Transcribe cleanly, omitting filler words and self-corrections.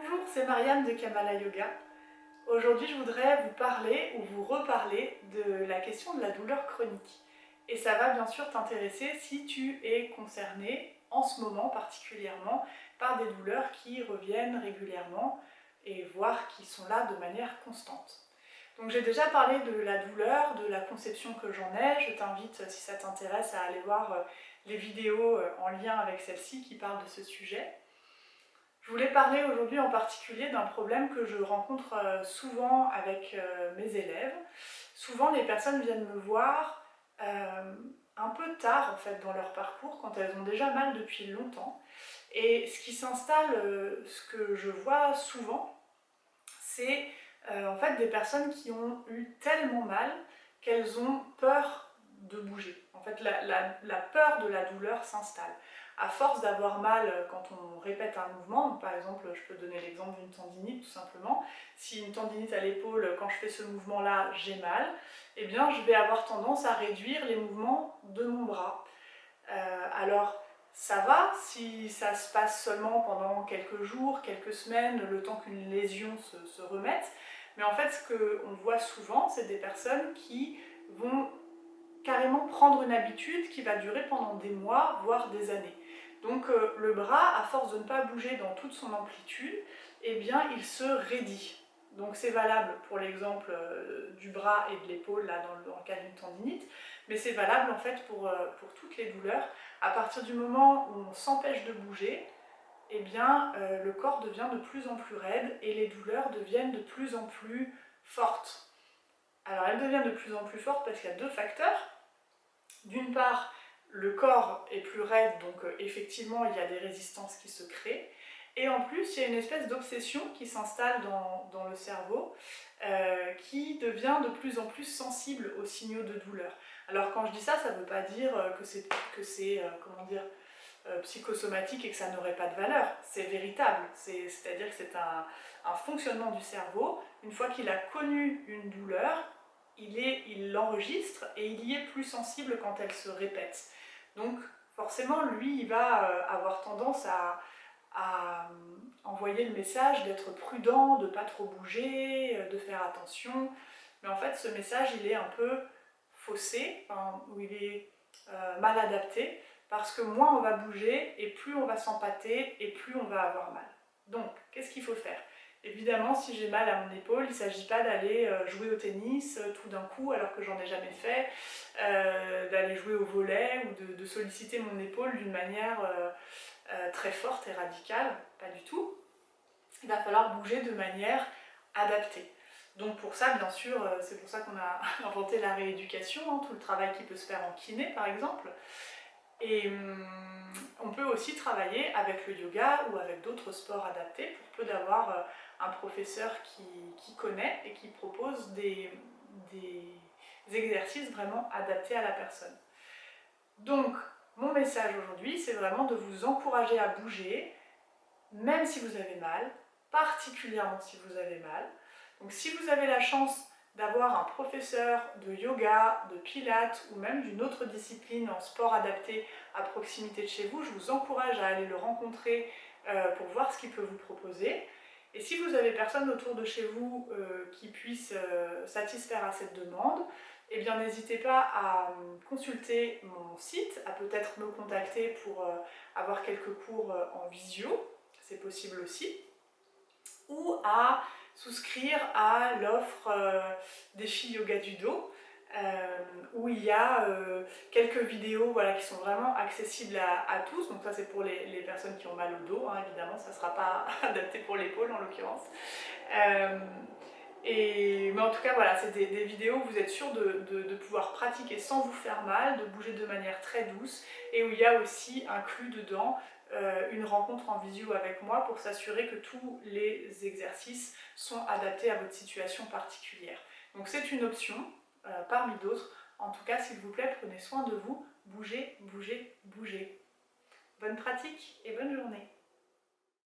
Bonjour, c'est Marianne de Kamala Yoga. Aujourd'hui, je voudrais vous parler ou vous reparler de la question de la douleur chronique. Et ça va bien sûr t'intéresser si tu es concerné en ce moment particulièrement par des douleurs qui reviennent régulièrement et voire qui sont là de manière constante. Donc j'ai déjà parlé de la douleur, de la conception que j'en ai. Je t'invite, si ça t'intéresse, à aller voir les vidéos en lien avec celle-ci qui parlent de ce sujet. Je voulais parler aujourd'hui en particulier d'un problème que je rencontre souvent avec mes élèves. Souvent les personnes viennent me voir un peu tard en fait dans leur parcours, quand elles ont déjà mal depuis longtemps. Et ce qui s'installe, ce que je vois souvent, c'est en fait des personnes qui ont eu tellement mal qu'elles ont peur de bouger. En fait, la peur de la douleur s'installe. À force d'avoir mal quand on répète un mouvement, par exemple, je peux donner l'exemple d'une tendinite tout simplement. Si une tendinite à l'épaule, quand je fais ce mouvement-là, j'ai mal, eh bien je vais avoir tendance à réduire les mouvements de mon bras. Alors, ça va si ça se passe seulement pendant quelques jours, quelques semaines, le temps qu'une lésion se remette. Mais en fait, ce qu'on voit souvent, c'est des personnes qui vont carrément prendre une habitude qui va durer pendant des mois, voire des années. Donc le bras, à force de ne pas bouger dans toute son amplitude, eh bien il se raidit. Donc c'est valable pour l'exemple du bras et de l'épaule, là dans le cas d'une tendinite, mais c'est valable en fait pour toutes les douleurs. À partir du moment où on s'empêche de bouger, eh bien le corps devient de plus en plus raide et les douleurs deviennent de plus en plus fortes. Alors elles deviennent de plus en plus fortes parce qu'il y a deux facteurs. D'une part, le corps est plus raide, donc effectivement il y a des résistances qui se créent. Et en plus, il y a une espèce d'obsession qui s'installe dans le cerveau qui devient de plus en plus sensible aux signaux de douleur. Alors quand je dis ça, ça ne veut pas dire que c'est comment dire, psychosomatique et que ça n'aurait pas de valeur. C'est véritable, c'est-à-dire que c'est un fonctionnement du cerveau. Une fois qu'il a connu une douleur, il l'enregistre et il y est plus sensible quand elle se répète. Donc forcément, lui, il va avoir tendance à envoyer le message d'être prudent, de ne pas trop bouger, de faire attention. Mais en fait, ce message, il est un peu faussé, enfin, ou il est mal adapté, parce que moins on va bouger, et plus on va s'empâter, et plus on va avoir mal. Donc, qu'est-ce qu'il faut faire ? Évidemment, si j'ai mal à mon épaule, il ne s'agit pas d'aller jouer au tennis tout d'un coup, alors que j'en ai jamais fait, d'aller jouer au volley, ou de solliciter mon épaule d'une manière très forte et radicale, pas du tout. Il va falloir bouger de manière adaptée. Donc pour ça, bien sûr, c'est pour ça qu'on a inventé la rééducation, hein, tout le travail qui peut se faire en kiné par exemple. Et on peut aussi travailler avec le yoga ou avec d'autres sports adaptés pour peu d'avoir un professeur qui connaît et qui propose des exercices vraiment adaptés à la personne. Donc mon message aujourd'hui, c'est vraiment de vous encourager à bouger, même si vous avez mal, particulièrement si vous avez mal. Donc si vous avez la chance d'avoir un professeur de yoga, de pilates ou même d'une autre discipline en sport adapté à proximité de chez vous, je vous encourage à aller le rencontrer pour voir ce qu'il peut vous proposer. Et si vous avez personne autour de chez vous qui puisse satisfaire à cette demande, eh bien n'hésitez pas à consulter mon site, à peut-être me contacter pour avoir quelques cours en visio, c'est possible aussi, ou à souscrire à l'offre Défi Yoga du dos, où il y a quelques vidéos voilà, qui sont vraiment accessibles à tous. Donc ça c'est pour les personnes qui ont mal au dos, hein, évidemment, ça ne sera pas adapté pour l'épaule en l'occurrence. Mais en tout cas, voilà, c'est des vidéos où vous êtes sûr de pouvoir pratiquer sans vous faire mal, de bouger de manière très douce, et où il y a aussi inclus dedans une rencontre en visio avec moi pour s'assurer que tous les exercices sont adaptés à votre situation particulière. Donc c'est une option parmi d'autres. En tout cas, s'il vous plaît, prenez soin de vous. Bougez, bougez, bougez. Bonne pratique et bonne journée.